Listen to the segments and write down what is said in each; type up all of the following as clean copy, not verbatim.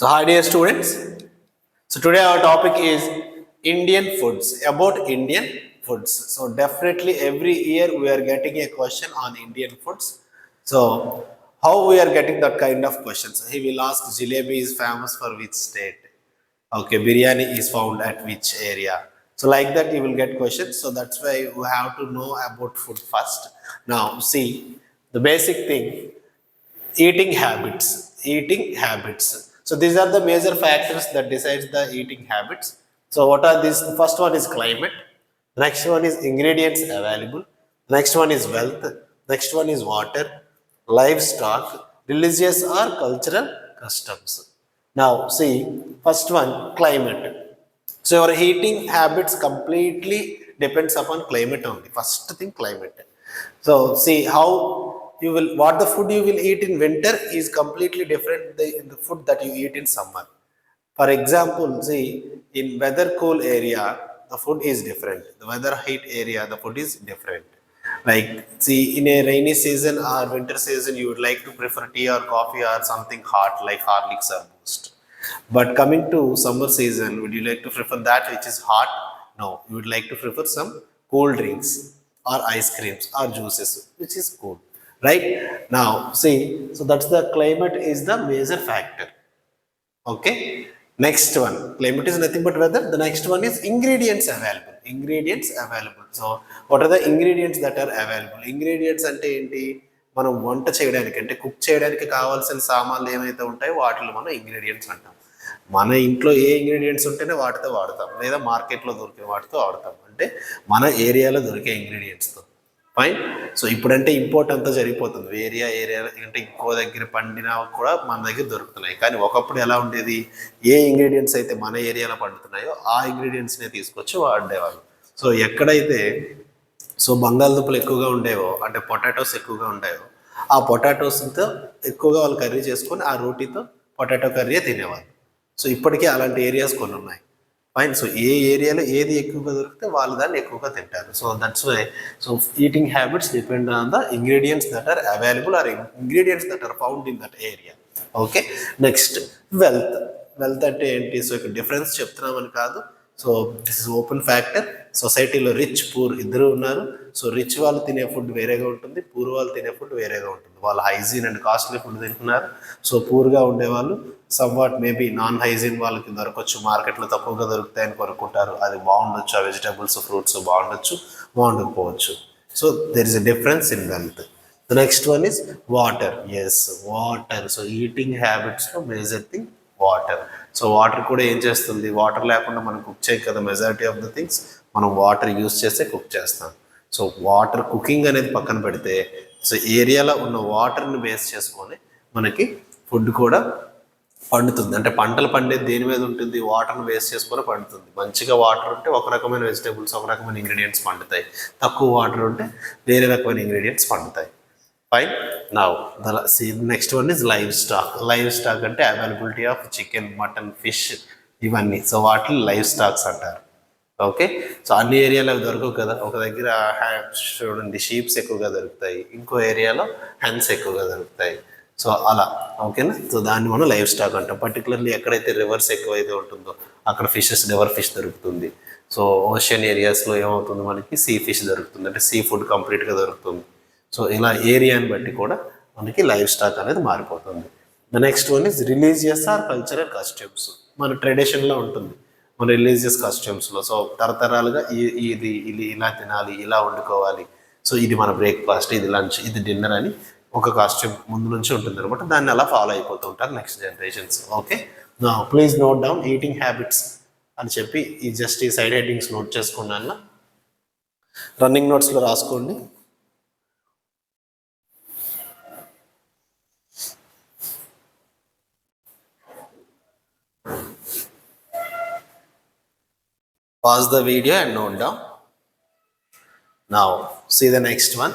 So hi dear students. So today our topic is Indian foods, about Indian foods. So definitely every year we are getting a question on Indian foods. So how we are getting that kind of questions? He will ask jalebi is famous for which state? Okay, biryani is found at which area? So like that you will get questions. So that's why we have to know about food first. Now see the basic thing, eating habits. So these are the major factors that decides the eating habits. So what are these? The first one is climate, next one is ingredients available, next one is wealth, next one is water, livestock, religious or cultural customs. Now see, first one, climate. So your eating habits completely depends upon climate only. First thing, climate. So see how you will, what the food you will eat in winter is completely different in the food that you eat in summer. For example, see, in weather cool area the food is different, the weather heat area the food is different. Like see, in a rainy season or winter season you would like to prefer tea or coffee or something hot like Horlicks or Boost. But coming to summer season, would you like to prefer that which is hot? No, you would like to prefer some cold drinks or ice creams or juices which is cool, right? Now see, so that's the climate is the major factor. Okay. Next one, climate is nothing but weather. The next one is ingredients available. Ingredients available. So what are the ingredients that are available? Ingredients అంటే ఏంటి? మనం వంట చేయడానికి అంటే cook చేయడానికి కావాల్సిన సామాన్లు ఏమైతే ఉంటాయో వాటిలో మనం ఇంగ్రీడియంట్స్ అంటాం. మన ఇంట్లో ఏ ఇంగ్రీడియంట్స్ ఉంటేనే వాటితో వాడతాం, లేదా మార్కెట్లో దొరికే వాటితో వాడతాం. అంటే మన ఏరియాలో దొరికే ఇంగ్రీడియంట్స్తో. ఫైన్. సో ఇప్పుడంటే ఇంపోర్ట్ అంతా జరిగిపోతుంది, ఏరియా అంటే ఇంకో దగ్గర పండినా కూడా మన దగ్గర దొరుకుతున్నాయి. కానీ ఒకప్పుడు ఎలా ఉండేది, ఏ ఇంగ్రీడియంట్స్ అయితే మన ఏరియాలో పండుతున్నాయో ఆ ఇంగ్రీడియంట్స్నే తీసుకొచ్చి వాడేవాళ్ళు. సో ఎక్కడైతే సో బంగాళదుంపలు ఎక్కువగా ఉండేవో, అంటే పొటాటోస్ ఎక్కువగా ఉండేవో, ఆ పొటాటోస్తో ఎక్కువగా వాళ్ళు కర్రీ చేసుకొని ఆ రోటీతో పొటాటో కర్రీ తినేవాళ్ళు. సో ఇప్పటికీ అలాంటి ఏరియాస్ కొన్ని ఉన్నాయి. ఫైన్. సో ఏ ఏరియాలో ఏది ఎక్కువగా దొరికితే వాళ్ళు దాన్ని ఎక్కువగా తింటారు. So that's why so eating habits depend on the ingredients that are available or ingredients that are found in that area. Okay. Next, wealth. Wealth అంటే ఏంటి? సో ఇక్కడ డిఫరెన్స్ చెప్తున్నామని కాదు. So this is open factor. సొసైటీలో rich poor ఇద్దరు ఉన్నారు. So rich వాళ్ళు తినే ఫుడ్ వేరేగా ఉంటుంది, పూర్ వాళ్ళు తినే ఫుడ్ వేరేగా ఉంటుంది. వాళ్ళు హైజీన్ అండ్ కాస్ట్లీ ఫుడ్ తింటున్నారు. సో పూర్గా ఉండేవాళ్ళు సమ్వాట్ మేబీ నాన్ హైజీన్ వాళ్ళకి దొరకవచ్చు, మార్కెట్లో తక్కువగా దొరుకుతాయని కొనుక్కుంటారు. అది బాగుండొచ్చు, ఆ వెజిటబుల్స్ ఫ్రూట్స్ బాగుండొచ్చు, బాగుండకపోవచ్చు. So there is a difference in wealth. The next one is water. Yes, water. So eating హ్యాబిట్స్లో major thing water. So water కూడా ఏం చేస్తుంది, వాటర్ లేకుండా మనం కుక్ చేయం కదా. మెజారిటీ ఆఫ్ ద థింగ్స్ మనం వాటర్ యూస్ చేస్తే కుక్ చేస్తాం. సో వాటర్ కుకింగ్ అనేది పక్కన పెడితే, సో ఏరియాలో ఉన్న వాటర్ని బేస్ చేసుకొని మనకి ఫుడ్ కూడా పండుతుంది. అంటే పంటలు పండేది దేని మీద ఉంటుంది? వాటర్ని బేస్ చేసుకొని పండుతుంది. మంచిగా వాటర్ ఉంటే ఒక రకమైన వెజిటేబుల్స్, ఒక రకమైన ఇంగ్రీడియంట్స్ పండుతాయి. తక్కువ వాటర్ ఉంటే వేరే రకమైన ఇంగ్రీడియంట్స్ పండుతాయి. Fine. Now next one is live stock. Live stock అంటే availability of chicken, mutton, fish ఇవన్నీ. సో వాటిని లైవ్ స్టాక్స్ అంటారు. ఓకే. సో అన్ని ఏరియాలో దొరకవు కదా. ఒక దగ్గర చూడండి షీప్స్ ఎక్కువగా దొరుకుతాయి, ఇంకో ఏరియాలో హెన్స్ ఎక్కువగా దొరుకుతాయి. సో అలా. ఓకేనా. సో దాన్ని మనం లైవ్ స్టాక్ అంటాం. పర్టికులర్లీ ఎక్కడైతే రివర్స్ ఎక్కువైతే ఉంటుందో అక్కడ ఫిషెస్, రివర్ ఫిష్ దొరుకుతుంది. సో ఓషియన్ ఏరియాస్లో ఏమవుతుంది, మనకి సీ ఫిష్ దొరుకుతుంది, అంటే సీ ఫుడ్ కంప్లీట్గా దొరుకుతుంది. సో ఇలా ఏరియాని బట్టి కూడా మనకి లైవ్ స్టాక్ అనేది మారిపోతుంది. The next one is religious or cultural costumes. మన ట్రెడిషన్లో ఉంటుంది, మన రిలీజియస్ కస్ట్యూమ్స్లో. సో తరతరాలుగా ఇది ఇలా తినాలి, ఇలా వండుకోవాలి, సో ఇది మన బ్రేక్ఫాస్ట్, ఇది లంచ్, ఇది డిన్నర్ అని ఒక కాస్ట్యూమ్ ముందు నుంచి ఉంటుంది అనమాట. దాన్ని అలా ఫాలో అయిపోతూ ఉంటారు next generations. Okay. Please note down eating habits అని చెప్పి ఈ సైడ్ హెడ్డింగ్స్ నోట్ చేసుకున్నాను, రన్నింగ్ నోట్స్లో రాసుకోండి. Pause the video and note down. Now see the next one.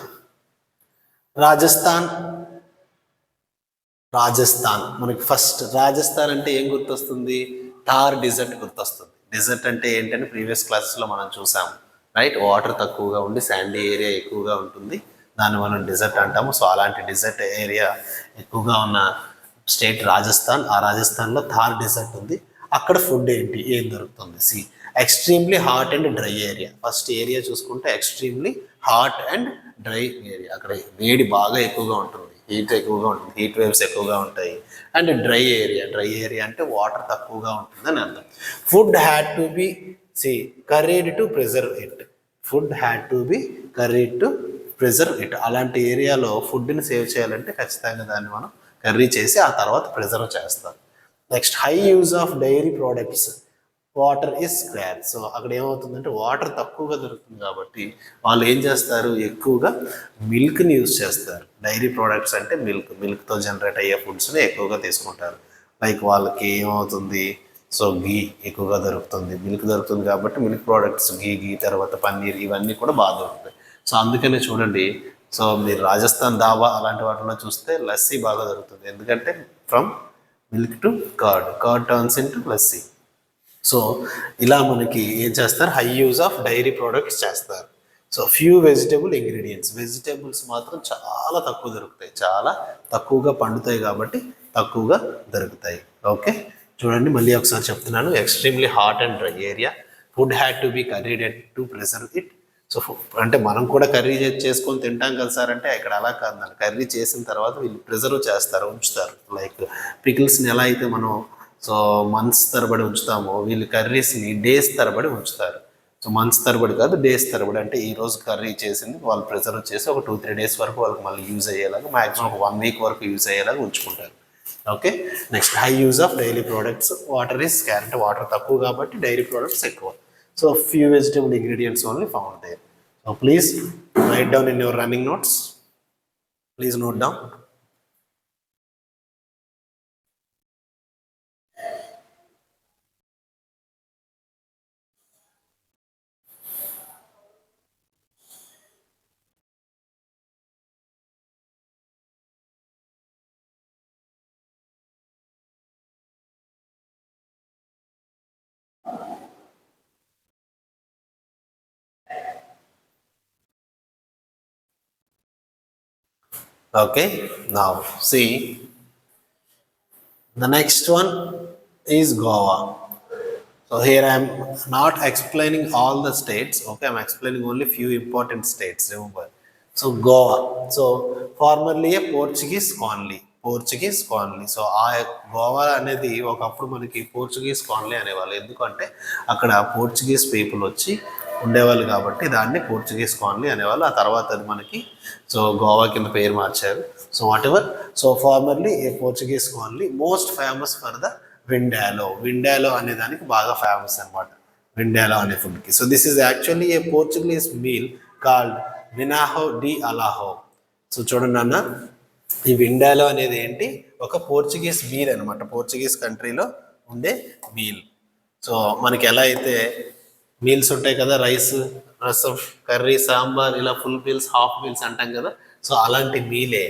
Rajasthan. మనకి ఫస్ట్ రాజస్థాన్ అంటే ఏం గుర్తొస్తుంది? థార్ డిజర్ట్ గుర్తొస్తుంది. డిజర్ట్ అంటే ఏంటంటే ప్రీవియస్ క్లాసెస్లో మనం చూసాము, రైట్? వాటర్ తక్కువగా ఉండి శాండీ ఏరియా ఎక్కువగా ఉంటుంది, దాన్ని మనం డిజర్ట్ అంటాము. సో అలాంటి డిజర్ట్ ఏరియా ఎక్కువగా ఉన్న స్టేట్ రాజస్థాన్. ఆ రాజస్థాన్లో థార్ డెజర్ట్ ఉంది. అక్కడ ఫుడ్ ఏంటి, ఏం దొరుకుతుంది? C extremely hot and dry area. First area చూసుకుంటే extremely hot and dry area. అక్కడ వేడి బాగా ఎక్కువగా ఉంటుంది, హీట్ ఎక్కువగా ఉంటుంది, హీట్ వేవ్స్ ఎక్కువగా ఉంటాయి. And dry area, dry area అంటే వాటర్ తక్కువగా ఉంటుంది అని అర్థం. Food had to be curried to preserve it. Food had to be curried to preserve it. అలాంటి ఏరియాలో ఫుడ్ని సేవ్ చేయాలంటే ఖచ్చితంగా దాన్ని మనం కర్రీ చేసి ఆ తర్వాత ప్రిజర్వ్ చేస్తాం. Next high use of dairy products, water is square. So అక్కడ ఏమవుతుందంటే వాటర్ తక్కువగా దొరుకుతుంది కాబట్టి వాళ్ళు ఏం చేస్తారు, ఎక్కువగా మిల్క్ని యూజ్ చేస్తారు. డైరీ ప్రోడక్ట్స్ అంటే మిల్క్తో జనరేట్ అయ్యే ఫుడ్స్ని ఎక్కువగా తీసుకుంటారు. లైక్ వాళ్ళకి ఏమవుతుంది, సో గీ ఎక్కువగా దొరుకుతుంది, మిల్క్ దొరుకుతుంది కాబట్టి మిల్క్ ప్రోడక్ట్స్ గీ తర్వాత పన్నీర్ ఇవన్నీ కూడా బాగా దొరుకుతాయి. సో అందుకనే చూడండి, సో మీరు రాజస్థాన్ దాబా అలాంటి వాటిలో చూస్తే లస్సీ బాగా దొరుకుతుంది. ఎందుకంటే from milk to curd turns into lassi. So ఇలా మనకి ఏం చేస్తారు, high use of dairy products చేస్తారు. So few vegetable ingredients, vegetables మాత్రం చాలా తక్కువ దొరుకుతాయి, చాలా తక్కువగా పండుతాయి కాబట్టి తక్కువగా దొరుకుతాయి. ఓకే చూడండి మళ్ళీ ఒకసారి చెప్తున్నాను. Extremely hot and dry area, food had to be curried to preserve it. So అంటే మనం కూడా కర్రీ చేసుకొని తింటాం కదా సార్ అంటే ఇక్కడ అలా కాదు, కర్రీ చేసిన తర్వాత వీళ్ళు ప్రిజర్వ్ చేస్తారు, ఉంచుతారు. లైక్ పికిల్స్ని ఎలా అయితే మనం సో మంత్స్ తరబడి ఉంచుతామో వీళ్ళు కర్రీస్ని డేస్ తరబడి ఉంచుతారు. సో మంత్స్ తరబడి కాదు, డేస్ తరబడి. అంటే ఈ రోజు కర్రీ చేసింది వాళ్ళు ప్రిజర్వ్ చేసి ఒక 2-3 డేస్ వరకు వాళ్ళకి మళ్ళీ యూజ్ అయ్యేలాగా, మ్యాక్సిమం ఒక 1 వీక్ వరకు యూజ్ అయ్యేలాగా ఉంచుకుంటారు. Okay next high use of dairy products, water is scarce. అంటే వాటర్ తక్కువ కాబట్టి డైరీ ప్రోడక్ట్స్ ఎక్కువ. So few vegetable ingredients only found there. So please write down in your running notes. Please note down. Okay, now see the next one is Goa. So here I am not explaining all the states. Okay, I am explaining only few important states. Remember. So Goa. So formerly a Portuguese colony. Portuguese colony. So ఆ గోవా అనేది ఒకప్పుడు మనకి Portuguese colony అనేవాళ్ళు. ఎందుకంటే అక్కడ Portuguese people వచ్చి ఉండేవాళ్ళు కాబట్టి దాన్ని పోర్చుగీస్ కాలనీ అనేవాళ్ళు. ఆ తర్వాత అది మనకి సో గోవా కింద పేరు మార్చారు. So whatever. So formerly a Portuguese colony, most famous for the vindaloo. Vindaloo అనే దానికి బాగా ఫేమస్ అనమాట, విండాలో అనే ఫుడ్కి. So this is actually a Portuguese meal called వినాహో డి అలాహో. సో చూడండి అన్న, ఈ విండాలో అనేది ఏంటి, ఒక పోర్చుగీస్ మీల్ అనమాట, పోర్చుగీస్ కంట్రీలో ఉండే మీల్. సో మనకి ఎలా అయితే మీల్స్ ఉంటాయి కదా, రైస్, రసం, కర్రీ, సాంబార్, ఇలా ఫుల్ మీల్స్, హాఫ్ మీల్స్ అంటాం కదా. సో అలాంటి మీలే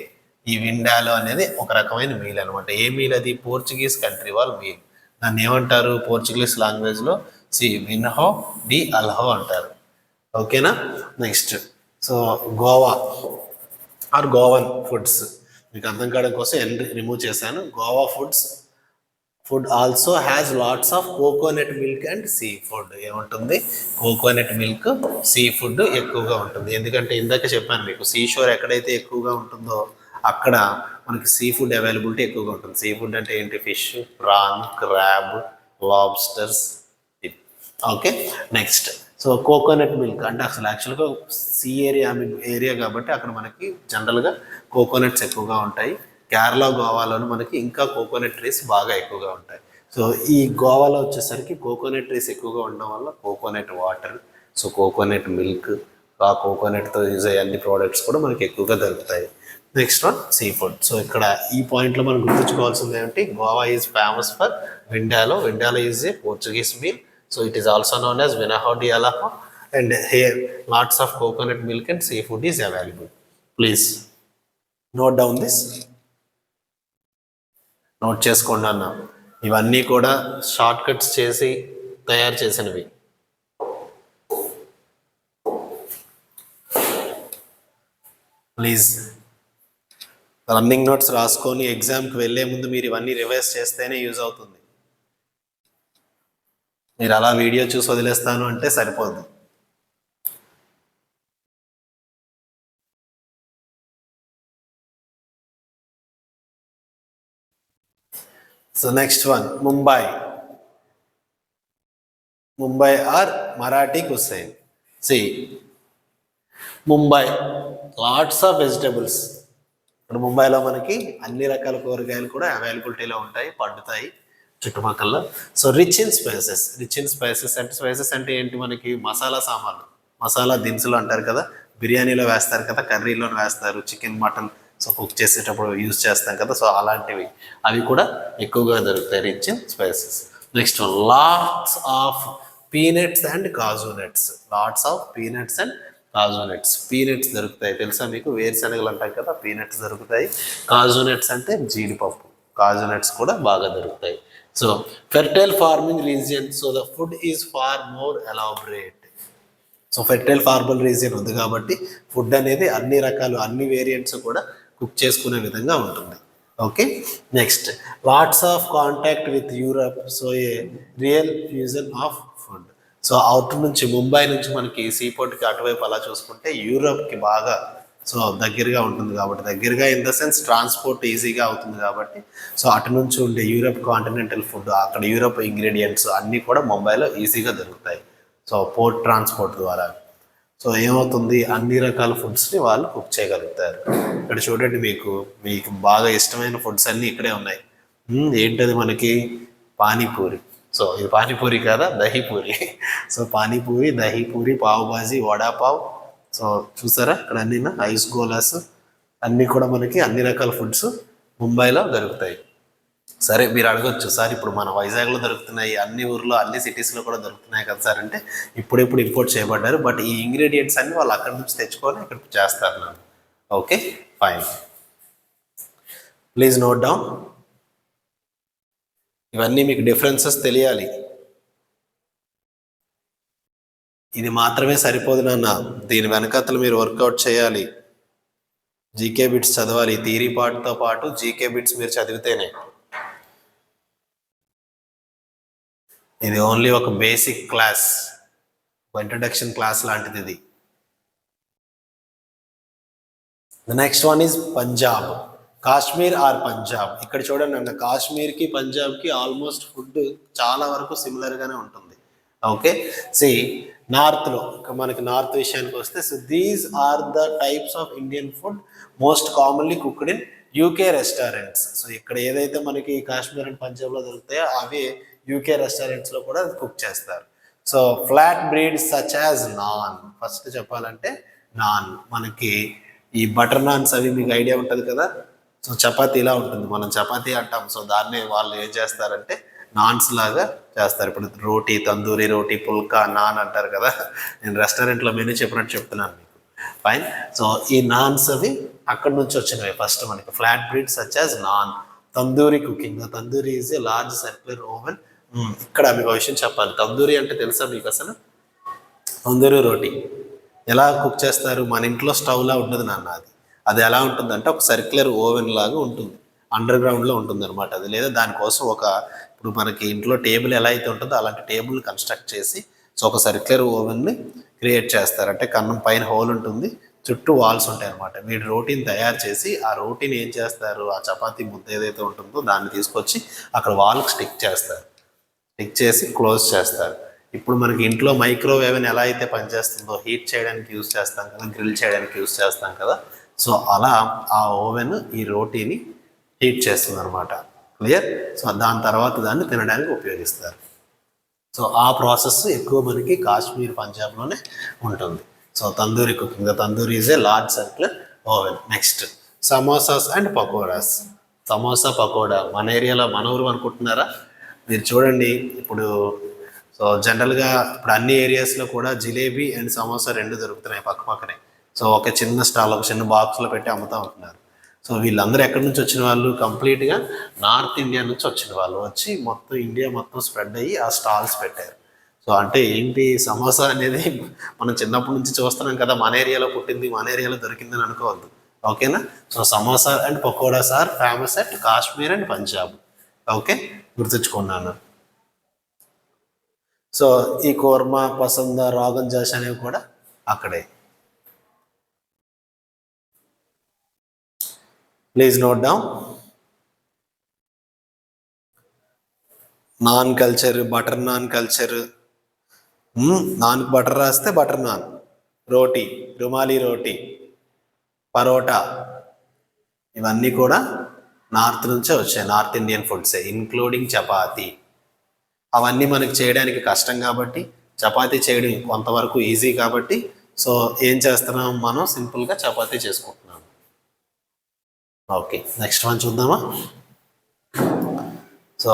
ఈ విండాలో అనేది ఒక రకమైన మీల్ అనమాట. ఏ మీల్ అది, పోర్చుగీస్ కంట్రీ వాళ్ళ మీల్. దాన్ని ఏమంటారు పోర్చుగీస్ లాంగ్వేజ్లో, విన్హో డి అల్హో అంటారు. ఓకేనా. Next so Goa or Goan foods మీకు అర్థం కావడం కోసం రిమూవ్ చేశాను. Goa food also has lots of coconut milk and sea food. ఏముంటుంది, కోకోనట్ మిల్క్, సీ ఫుడ్ ఎక్కువగా ఉంటుంది. ఎందుకంటే ఇందాక చెప్పాను మీకు, సీ షోర్ ఎక్కడైతే ఎక్కువగా ఉంటుందో అక్కడ మనకి సీ ఫుడ్ అవైలబిలిటీ ఎక్కువగా ఉంటుంది. సీ ఫుడ్ అంటే ఏంటి, fish, prawn, crab, lobsters. Okay next so coconut milk అంటే అసలు యాక్చువల్గా సీ ఏరియా కాబట్టి అక్కడ మనకి జనరల్గా కోకోనట్స్ ఎక్కువగా ఉంటాయి. కేరళ, గోవాలోనూ మనకి ఇంకా కోకోనట్ ట్రీస్ బాగా ఎక్కువగా ఉంటాయి. సో ఈ గోవాలో వచ్చేసరికి కోకోనట్ ట్రీస్ ఎక్కువగా ఉండడం వల్ల coconut water, so coconut milk, ఆ కోకోనట్తో యూజ్ అయ్యే అన్ని ప్రోడక్ట్స్ కూడా మనకి ఎక్కువగా దొరుకుతాయి. Next one sea food. So ఇక్కడ ఈ పాయింట్లో మనం గుర్తుంచుకోవాల్సింది ఏంటి, Goa is famous for vindaloo. Vindaloo is a Portuguese meal. So it is also known as Vinaho di Alaho, and here lots of coconut milk and seafood is available. Please note down this. Note చేసుకోండి అన్న, ఇవన్నీ కూడా short cuts చేసి తయారు చేసినవి. Please running notes రాసుకొని ఎగ్జామ్కి వెళ్ళే ముందు మీరు ఇవన్నీ రివైజ్ చేస్తేనే యూజ్ అవుతుంది. మీరు అలా వీడియో చూసి వదిలేస్తాను అంటే సరిపోద్ది. So next one, Mumbai or Marathi cuisine. See Mumbai lots of vegetables. ఇప్పుడు ముంబైలో మనకి అన్ని రకాల కూరగాయలు కూడా అవైలబిలిటీలో ఉంటాయి, పండుతాయి చుట్టుపక్కల. సో రిచ్ ఇన్ స్పైసెస్ అంటే ఏంటి, మనకి మసాలా సామాన్లు, మసాలా దినుసులు అంటారు కదా, బిర్యానీలో వేస్తారు కదా, కర్రీలో వేస్తారు, చికెన్ మటన్ సో కుక్ చేసేటప్పుడు యూజ్ చేస్తాం కదా, సో అలాంటివి అవి కూడా ఎక్కువగా దొరుకుతాయి, rich in spices. Next lots of peanuts and kaju nuts. Peanuts దొరుకుతాయి, తెలుసా మీకు, వేరుశనగలు అంటాం కదా, పీనట్స్ దొరుకుతాయి. కాజు నట్స్ అంటే జీడిపప్పు, కాజు నట్స్ కూడా బాగా దొరుకుతాయి. So fertile farming region, so the food is far more elaborate. So fertile formal region ఉంది కాబట్టి ఫుడ్ అనేది అన్ని రకాలు, అన్ని వేరియంట్స్ కూడా కుక్ చేసుకునే విధంగా ఉంటుంది. Okay, next lots of contact with Europe, so A real fusion of food. So out నుంచి, ముంబై నుంచి మనకి సీపోర్ట్కి అటువైపు అలా చూసుకుంటే యూరప్కి బాగా సో దగ్గరగా ఉంటుంది కాబట్టి, దగ్గరగా ఇన్ ద సెన్స్ ట్రాన్స్పోర్ట్ ఈజీగా అవుతుంది కాబట్టి, సో అటు నుంచి ఉండే యూరప్ కాంటినెంటల్ ఫుడ్, అక్కడ యూరప్ ఇంగ్రీడియంట్స్ అన్నీ కూడా ముంబైలో ఈజీగా దొరుకుతాయి, సో పోర్ట్ ట్రాన్స్పోర్ట్ ద్వారా. సో ఏమవుతుంది, అన్ని రకాల ఫుడ్స్ని వాళ్ళు కుక్ చేయగలుగుతారు. ఇక్కడ చూడండి, మీకు బాగా ఇష్టమైన ఫుడ్స్ అన్నీ ఇక్కడే ఉన్నాయి. ఏంటది మనకి, పానీపూరి. సో ఇది పానీపూరి కాదా, దహీపూరి. సో పానీపూరి, దహీపూరి, పావ్ బాజీ, వడాపావ్. సో చూసారా ఇక్కడ అన్నీ ఐస్ గోలాస్ అన్నీ కూడా మనకి అన్ని రకాల ఫుడ్స్ ముంబైలో దొరుకుతాయి. సరే మీరు అడగొచ్చు, సార్ ఇప్పుడు మన వైజాగ్లో దొరుకుతున్నాయి, అన్ని ఊర్లో అన్ని సిటీస్లో కూడా దొరుకుతున్నాయి కదా సార్ అంటే, ఇప్పుడు ఇంపోర్ట్ చేయబడ్డారు, బట్ ఈ ఇంగ్రీడియంట్స్ అన్ని వాళ్ళు అక్కడి నుంచి తెచ్చుకొని ఇక్కడ చేస్తారు నన్ను. Okay fine, please note down. ఇవన్నీ మీకు డిఫరెన్సెస్ తెలియాలి. ఇది మాత్రమే సరిపోదు నాన్న, దీని వెనకతలు మీరు వర్కౌట్ చేయాలి, జీకే బిట్స్ చదవాలి, థియరీ పార్ట్తో పాటు జీకే బిట్స్ మీరు చదివితేనే. ఇది ఓన్లీ ఒక బేసిక్ క్లాస్, ఇంట్రడక్షన్ క్లాస్ లాంటిది ఇది. The next one is Punjab, Kashmir or Punjab. ఇక్కడ చూడండి అన్న, కాశ్మీర్కి పంజాబ్కి ఆల్మోస్ట్ ఫుడ్ చాలా వరకు సిమిలర్గానే ఉంటుంది. ఓకే, సి నార్త్లో మనకి నార్త్ విషయానికి వస్తే, so these are the types of Indian food most commonly cooked in UK restaurants. So ఇక్కడ ఏదైతే మనకి కాశ్మీర్ అండ్ పంజాబ్లో దొరుకుతాయో అవి యూకే రెస్టారెంట్స్లో కూడా కుక్ చేస్తారు. So flat breads such as non. First చెప్పాలంటే నాన్, మనకి ఈ బటర్ నాన్స్ అవి మీకు ఐడియా ఉంటుంది కదా, సో చపాతీ ఇలా ఉంటుంది, మనం చపాతీ అంటాం, సో దాన్ని వాళ్ళు ఏం చేస్తారంటే నాన్స్ లాగా చేస్తారు. ఇప్పుడు రోటీ, తందూరి రోటీ, పుల్కా, నాన్ అంటారు కదా, నేను రెస్టారెంట్లో మెనూ చెప్పినట్టు చెప్తున్నాను మీకు. ఫైన్, సో ఈ నాన్స్ అవి అక్కడి నుంచి వచ్చినవి. ఫస్ట్ మనకి flat breads such as naan. Tandoori cooking, tandoori is a large circular oven. ఇక్కడ మీకు ఒక విషయం చెప్పాలి, తందూరి అంటే తెలుసా మీకు అసలు? తందూరి రోటీ ఎలా కుక్ చేస్తారు, మన ఇంట్లో స్టవ్లా ఉండదు నాన్న, అది ఎలా ఉంటుందంటే ఒక సర్క్యులర్ ఓవెన్ లాగా ఉంటుంది, అండర్ గ్రౌండ్లో ఉంటుంది అనమాట అది. లేదా దానికోసం ఇప్పుడు మనకి ఇంట్లో టేబుల్ ఎలా అయితే ఉంటుందో అలాంటి టేబుల్ కన్స్ట్రక్ట్ చేసి, సో ఒక సర్క్యులర్ ఓవెన్ని క్రియేట్ చేస్తారు. అంటే కన్నం పైన హోల్ ఉంటుంది, చుట్టూ వాల్స్ ఉంటాయి అనమాట. వీడు రోటీని తయారు చేసి ఆ రోటీని ఏం చేస్తారు, ఆ చపాతీ ముద్ద ఏదైతే ఉంటుందో దాన్ని తీసుకొచ్చి అక్కడ వాల్కి స్టిక్ చేసి క్లోజ్ చేస్తారు. ఇప్పుడు మనకి ఇంట్లో మైక్రోవేవ్ని ఎలా అయితే పనిచేస్తుందో, హీట్ చేయడానికి యూజ్ చేస్తాం కదా, గ్రిల్ చేయడానికి యూజ్ చేస్తాం కదా, సో అలా ఆ ఓవెన్ ఈ రోటీని హీట్ చేస్తుంది అనమాట. క్లియర్? సో దాని తర్వాత దాన్ని తినడానికి ఉపయోగిస్తారు. సో ఆ ప్రాసెస్ ఎక్కువ మనకి కాశ్మీర్, పంజాబ్లోనే ఉంటుంది. So tandoori cooking, the tandoori is a large circular oven. Next samosas and pakodas. Samosa, pakoda మన ఏరియాలో, మన ఊరు అనుకుంటున్నారా? మీరు చూడండి, ఇప్పుడు సో జనరల్గా ఇప్పుడు అన్ని ఏరియాస్లో కూడా జిలేబీ అండ్ సమోసా రెండు దొరుకుతున్నాయి పక్కనే. సో ఒక చిన్న స్టాల్, ఒక చిన్న బాక్స్లో పెట్టి అమ్ముతూ ఉంటున్నారు. సో వీళ్ళందరూ ఎక్కడి నుంచి వచ్చిన వాళ్ళు, కంప్లీట్గా నార్త్ ఇండియా నుంచి వచ్చిన వాళ్ళు, వచ్చి మొత్తం ఇండియా మొత్తం స్ప్రెడ్ అయ్యి ఆ స్టాల్స్ పెట్టారు. సో అంటే ఏంటి, సమోసా అనేది మనం చిన్నప్పటి నుంచి చూస్తున్నాం కదా, మన ఏరియాలో పుట్టింది, మన ఏరియాలో దొరికిందని అనుకోవద్దు. ఓకేనా. So samosa and pakodas are famous at Kashmir and Punjab. Okay, గుర్తుంచుకున్నాను. సో ఈ కోర్మా, పసంద, రోగన్ జోష్ అనేవి కూడా అక్కడే. Please note down. Naan culture, butter naan culture. నాన్కి బటర్ రాస్తే బటర్ నాన్, రోటీ, రుమాలి రోటీ, పరోటా, ఇవన్నీ కూడా నార్త్ నుంచే వచ్చాయి, నార్త్ ఇండియన్ ఫుడ్సే, ఇన్క్లూడింగ్ చపాతీ. అవన్నీ మనకి చేయడానికి కష్టం కాబట్టి, చపాతీ చేయడం కొంతవరకు ఈజీ కాబట్టి, సో ఏం చేస్తున్నాం మనం, సింపుల్గా చపాతీ చేసుకుంటున్నాం. ఓకే, నెక్స్ట్ వన్ చూద్దామా. సో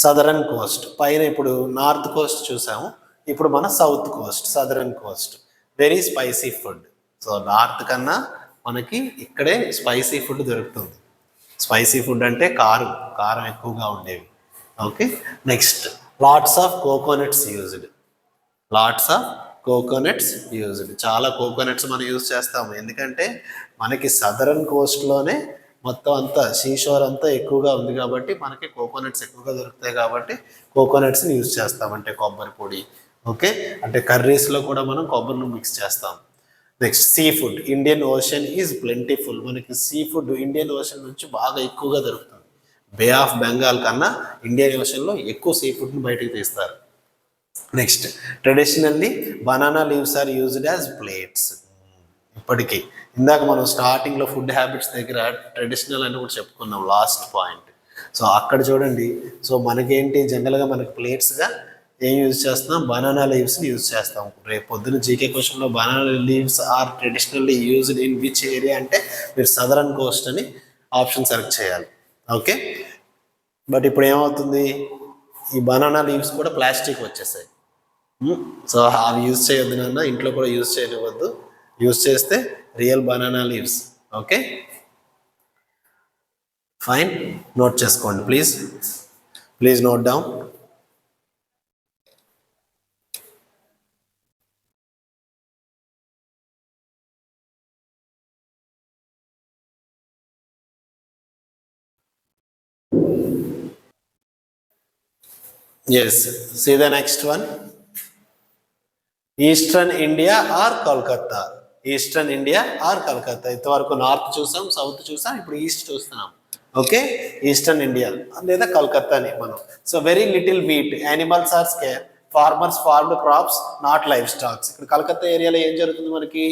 సదరన్ కోస్ట్, పైన ఇప్పుడు నార్త్ కోస్ట్ చూసాము, ఇప్పుడు మన south Coast, southern Coast, very spicy food. So north కన్నా మనకి ఇక్కడే స్పైసీ ఫుడ్ దొరుకుతుంది. స్పైసీ ఫుడ్ అంటే కారం ఎక్కువగా ఉండేవి. Okay, next lots of coconuts used. Lots of coconuts used, చాలా కోకోనట్స్ మనం యూజ్ చేస్తాము. ఎందుకంటే మనకి సదరన్ కోస్ట్లోనే మొత్తం అంతా సీషోర్ అంతా ఎక్కువగా ఉంది కాబట్టి మనకి కోకోనట్స్ ఎక్కువగా దొరుకుతాయి కాబట్టి కోకోనట్స్ని యూజ్ చేస్తాం. అంటే కొబ్బరి పొడి, ఓకే, అంటే కర్రీస్లో కూడా మనం కొబ్బరిని మిక్స్ చేస్తాం. Next sea food, Indian ocean is plentiful. మనకి సీ ఫుడ్ ఇండియన్ ఓషన్ నుంచి బాగా ఎక్కువగా దొరుకుతుంది. బే ఆఫ్ బెంగాల్ కన్నా ఇండియన్ ఓషన్లో ఎక్కువ సీ ఫుడ్ని బయటకు తీస్తారు. Next traditionally banana leaves are used as plates. ఇప్పటికీ ఇందాక మనం స్టార్టింగ్లో ఫుడ్ హ్యాబిట్స్ దగ్గర ట్రెడిషనల్ అని కూడా చెప్పుకున్నాం, లాస్ట్ పాయింట్. సో అక్కడ చూడండి, సో మనకేంటి జనరల్గా మనకి ప్లేట్స్గా ఏం యూజ్ చేస్తున్నాం, బనానా లీవ్స్ని యూజ్ చేస్తాం. రేపు పొద్దున జీకే క్వశ్చన్లో banana leaves are traditionally used in which area అంటే మీరు సదరన్ కోస్ట్ అని ఆప్షన్ సెలెక్ట్ చేయాలి. ఓకే, బట్ ఇప్పుడు ఏమవుతుంది, ఈ బనానా లీవ్స్ కూడా ప్లాస్టిక్ వచ్చేసాయి. సో అవి యూజ్ చేయొద్దు నాన్న, ఇంట్లో కూడా యూజ్ చేయనివ్వద్దు. యూజ్ చేస్తే real banana leaves. Okay, fine, note చేసుకోండి please note down. Yes, see the next one. Eastern India or Kolkata. Eastern India or Kolkata. ఇంతవరకు నార్త్ చూసాం, సౌత్ చూసాం, ఇప్పుడు ఈస్ట్ చూస్తున్నాం. ఓకే, ఈస్టర్న్ ఇండియా లేదా కలకత్తాని మనం. So very little wheat, animals are scarce, farmers farmed crops not livestocks. ఇక్కడ కలకత్తా ఏరియాలో ఏం జరుగుతుంది, మనకి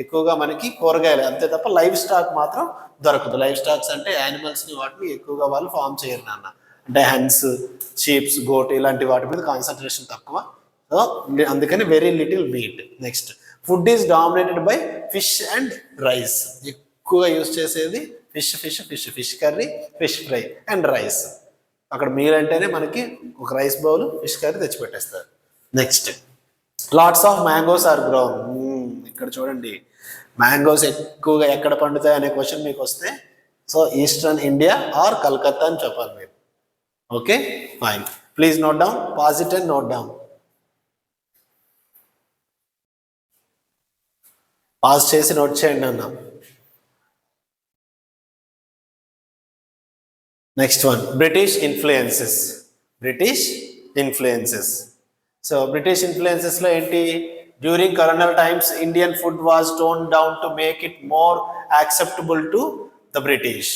ఎక్కువగా మనకి కూరగాయలు అంతే తప్ప లైవ్ స్టాక్ మాత్రం దొరకదు. లైవ్ స్టాక్స్ అంటే యానిమల్స్ని, వాటిని ఎక్కువగా వాళ్ళు ఫార్మ్ చేయరు నాన్న. అంటే హెన్స్, షీప్స్, గోట్ ఇలాంటి వాటి మీద కాన్సన్ట్రేషన్ తక్కువ. సో అందుకని very little meat. Next food is dominated by fish and rice. ఎక్కువగా యూజ్ చేసేది fish curry, fish fry and rice. అక్కడ మీల్ అంటేనే మనకి ఒక రైస్ బౌల్, ఫిష్ కర్రీ తెచ్చిపెట్టేస్తారు. Next lots of mangoes are grown. ఇక్కడ చూడండి, మ్యాంగోస్ ఎక్కువగా ఎక్కడ పండుతాయి అనే క్వశ్చన్ మీకు వస్తే so eastern India or Calcutta అని చెప్పాలి మీరు. Okay, fine, please note down, pause it and note down. Pause చేసి నోట్ చేయండి అన్న. Next one, British influences. So British ఇన్ఫ్లుయెన్సెస్లో ఏంటి, during colonial times Indian food was tone down to make it more acceptable to the British.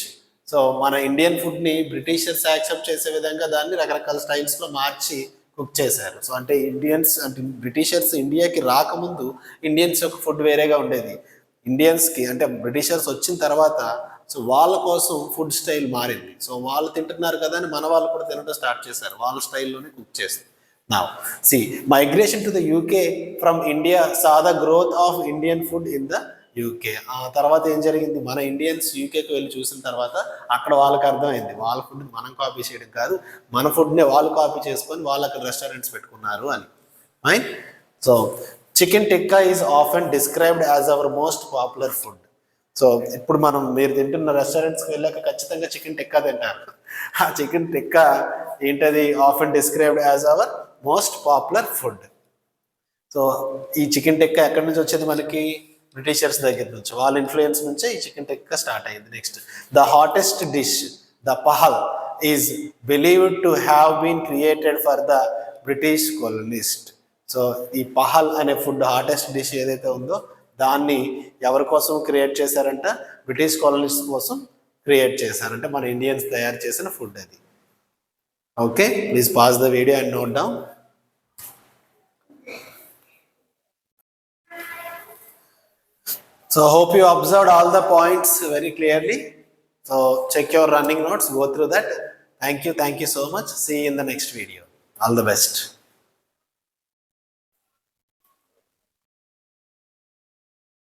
So మన Indian ఫుడ్ని Britishers accept చేసే విధంగా దాన్ని రకరకాల స్టైల్స్లో మార్చి కుక్ చేశారు. సో అంటే బ్రిటిషర్స్ ఇండియాకి రాకముందు ఇండియన్స్ యొక్క ఫుడ్ వేరేగా ఉండేది. ఇండియన్స్కి అంటే బ్రిటిషర్స్ వచ్చిన తర్వాత సో వాళ్ళ కోసం ఫుడ్ స్టైల్ మారింది. సో వాళ్ళు తింటున్నారు కదా అని మన వాళ్ళు కూడా తినడం స్టార్ట్ చేశారు, వాళ్ళ స్టైల్లోనే కుక్ చేస్తారు. Now, see, migration to the UK from India saw the growth of Indian food in the UK. ఆ తర్వాత ఏం జరిగింది, మన ఇండియన్స్ యూకేకి వెళ్ళి చూసిన తర్వాత అక్కడ వాళ్ళకి అర్థమైంది వాళ్ళ ఫుడ్ మనం కాపీ చేయడం కాదు, మన ఫుడ్ని వాళ్ళు కాపీ చేసుకొని వాళ్ళు అక్కడ రెస్టారెంట్స్ పెట్టుకున్నారు అని. Right. So chicken tikka is often described as our most popular food. So ఇప్పుడు మీరు తింటున్న రెస్టారెంట్స్కి వెళ్ళాక ఖచ్చితంగా చికెన్ టిక్కా తింటారు. ఆ చికెన్ టిక్కా ఏంటది, often described as our most popular food. So ఈ చికెన్ టిక్కా ఎక్కడి నుంచి వచ్చేది, మనకి బ్రిటిషర్స్ దగ్గర నుంచి, వాళ్ళ ఇన్ఫ్లుయెన్స్ నుంచే ఈ చికెన్ టిక్కా స్టార్ట్ అయింది. Next, the hottest dish the phaal is believed to have been created for the British colonist. So ఈ పహల్ అనే ఫుడ్, హాటెస్ట్ డిష్ ఏదైతే ఉందో దాన్ని ఎవరి కోసం క్రియేట్ చేశారంట? బ్రిటిష్ కాలనిస్ట్ కోసం క్రియేట్ చేశారంటే మన ఇండియన్స్ తయారు చేసిన ఫుడ్ అది. Okay, please pause the video and note down. So hope you observed all the points very clearly. So check your running notes, go through that. Thank you so much. See you in the next video. All the best.